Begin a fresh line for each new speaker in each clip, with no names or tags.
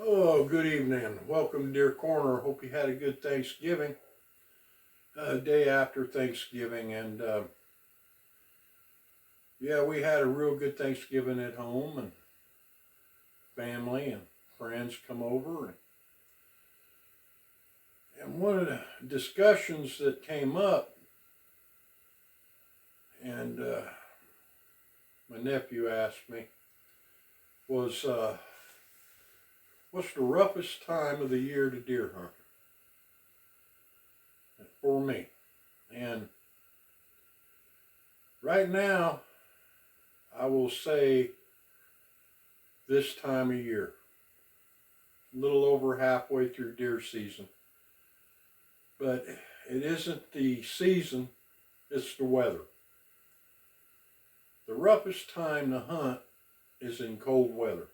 Oh, good evening. Welcome to Deer Corner. Hope you had a good Thanksgiving, day after Thanksgiving. And yeah, we had a real good Thanksgiving at home, and family and friends come over. And one of the discussions that came up, and my nephew asked me, was what's the roughest time of the year to deer hunt for me? And right now, I will say this time of year, a little over halfway through deer season. But it isn't the season, it's the weather. The roughest time to hunt is in cold weather.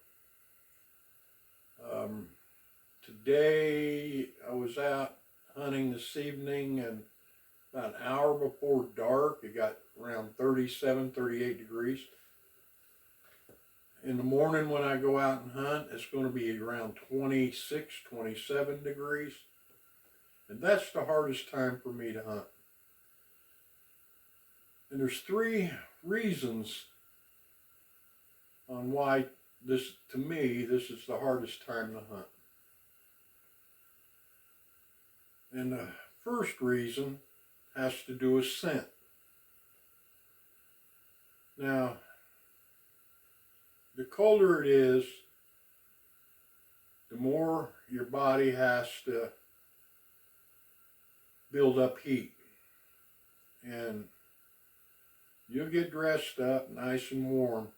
Today I was out hunting this evening, and about an hour before dark it got around 37, 38 degrees. In the morning when I go out and hunt, it's going to be around 26, 27 degrees. And that's the hardest time for me to hunt. And there's three reasons on why this, to me, this is the hardest time to hunt. And the first reason has to do with scent. Now, the colder it is, the more your body has to build up heat. And you'll get dressed up nice and warm,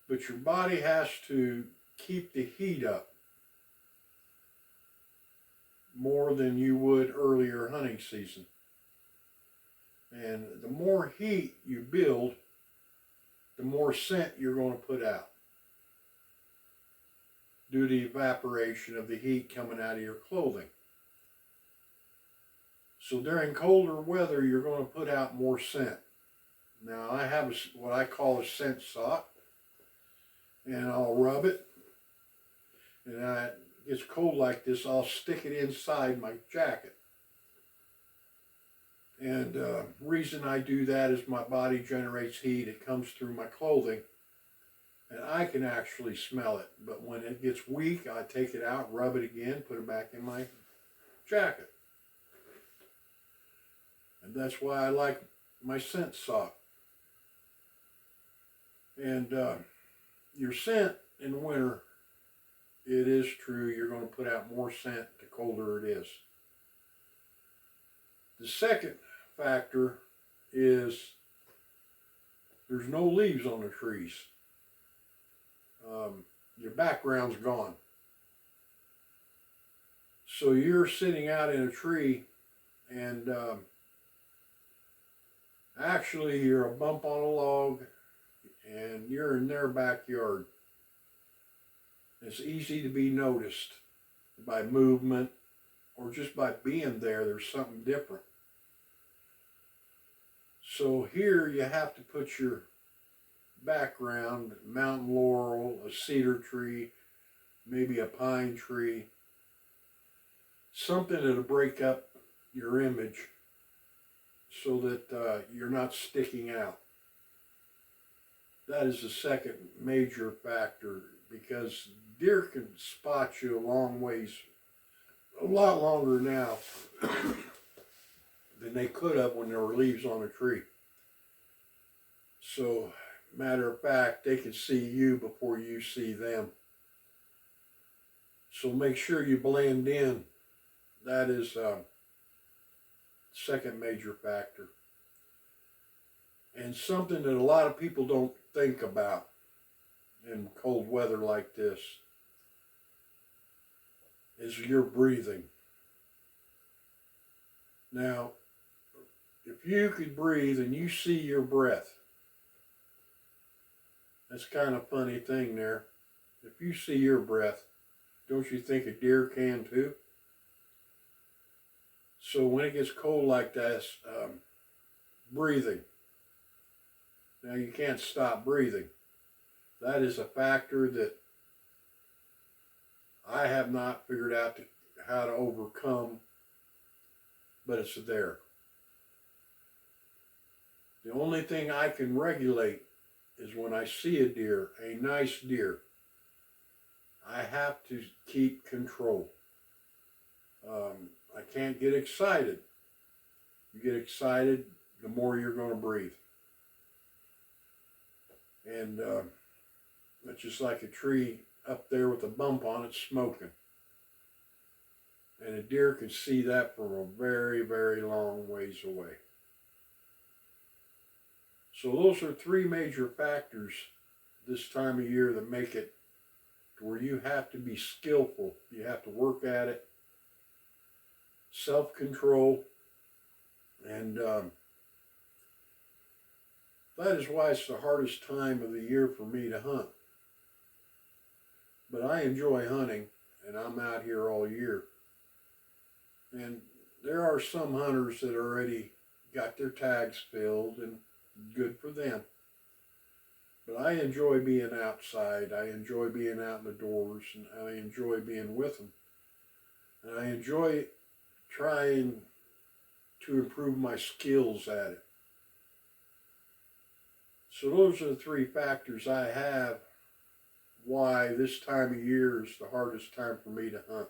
but your body has to keep the heat up more than you would earlier hunting season. And the more heat you build, the more scent you're going to put out due to the evaporation of the heat coming out of your clothing. So during colder weather, you're going to put out more scent. Now I have what I call a scent sock, and I'll rub it, and it gets cold like this, I'll stick it inside my jacket. And the reason I do that is my body generates heat. It comes through my clothing, and I can actually smell it. But when it gets weak, I take it out, rub it again, put it back in my jacket. And that's why I like my scent sock. And your scent in winter, it is true, you're going to put out more scent the colder it is. The second factor is there's no leaves on the trees. Your background's gone. So you're sitting out in a tree, and actually you're a bump on a log, and you're in their backyard. It's easy to be noticed by movement or just by being there. There's something different. So here you have to put your background, mountain laurel, a cedar tree, maybe a pine tree, something that'll break up your image so that you're not sticking out. That is the second major factor, because deer can spot you a long ways, a lot longer now than they could have when there were leaves on a tree. So, matter of fact, they can see you before you see them. So make sure you blend in. That is second major factor. And something that a lot of people don't think about in cold weather like this is your breathing. Now, if you could breathe and you see your breath, that's kind of a funny thing there. If you see your breath, don't you think a deer can too? So when it gets cold like this, breathing. Now you can't stop breathing. That is a factor that I have not figured out how to overcome, but it's there. The only thing I can regulate is when I see a deer, a nice deer, I have to keep control. I can't get excited. You get excited, the more you're going to breathe. And it's just like a tree up there with a bump on it smoking. And a deer can see that from a very, very long ways away. So those are three major factors this time of year that make it to where you have to be skillful. You have to work at it. Self-control. And that is why it's the hardest time of the year for me to hunt. But I enjoy hunting, and I'm out here all year. And there are some hunters that already got their tags filled, and good for them. But I enjoy being outside. I enjoy being out in the doors, and I enjoy being with them. And I enjoy trying to improve my skills at it. So those are the three factors I have why this time of year is the hardest time for me to hunt.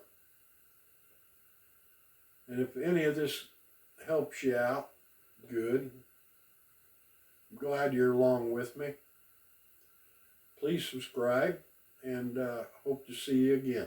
And if any of this helps you out, good. I'm glad you're along with me. Please subscribe, and hope to see you again.